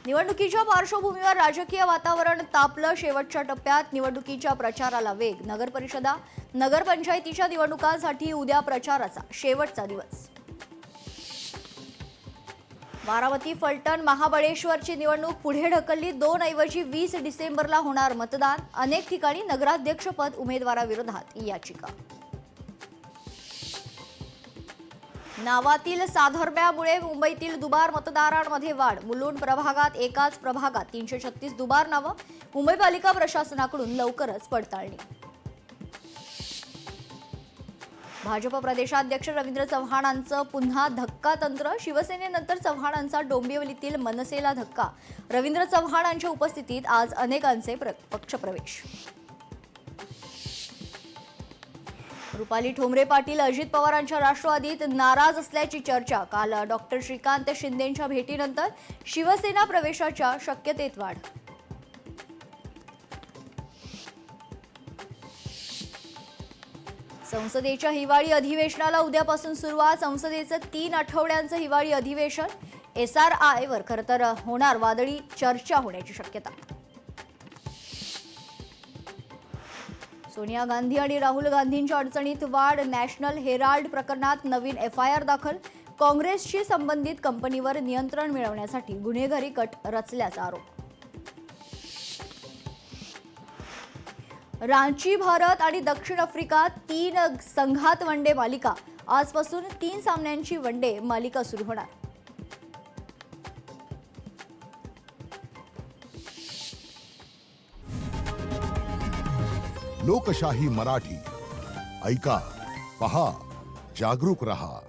निवडणुकीच्या पार्श्वभूमीवर राजकीय वातावरण तापलं. शेवटच्या टप्प्यात निवडणुकीच्या प्रचाराला वेग. नगरपरिषदा नगरपंचायतीच्या निवडणुकांसाठी उद्या प्रचाराचा शेवटचा दिवस. बारामती, फलटण, महाबळेश्वरची निवडणूक पुढे ढकलली. 2 ऐवजी 20 डिसेंबरला होणार मतदान. अनेक ठिकाणी नगराध्यक्षपद उमेदवाराविरोधात याचिका. नावातील साधर्म्यामुळे मुंबईतील दुबार मतदारांमध्ये वाढ. मुलुंड प्रभागात एकाच प्रभागात 336 दुबार नावं. मुंबई पालिका प्रशासनाकडून लवकरच पडताळणी. भाजप प्रदेशाध्यक्ष रवींद्र चव्हाणांचं पुन्हा धक्कातंत्र. शिवसेनेनंतर चव्हाणांचा डोंबिवलीतील मनसेला धक्का. रवींद्र चव्हाणांच्या उपस्थितीत आज अनेकांचे पक्षप्रवेश. रुपाली ठोंबरे पाटील अजित पवारांच्या राष्ट्रवादीत नाराज असल्याची चर्चा. काल डॉक्टर श्रीकांत शिंदेंच्या भेटीनंतर शिवसेना प्रवेशाच्या शक्यतेत वाढ. संसदेच्या हिवाळी अधिवेशनाला उद्यापासून सुरुवात. संसदेचं 3 आठवड्यांचं हिवाळी अधिवेशन. SRI वर खरं तर होणार वादळी चर्चा होण्याची शक्यता. सोनिया गांधी आणि राहुल गांधींच्या अडचणीत वाढ. नॅशनल हेराल्ड प्रकरणात नवीन FIR दाखल. काँग्रेसशी संबंधित कंपनीवर नियंत्रण मिळवण्यासाठी गुन्हेगारी कट रचल्याचा आरोप. रांची, भारत आणि दक्षिण आफ्रिका 3 संघात वनडे मालिका. आजपासून 3 सामन्यांची वनडे मालिका सुरू होणार. लोकशाही मराठी ऐका, पहा, जागरूक रहा.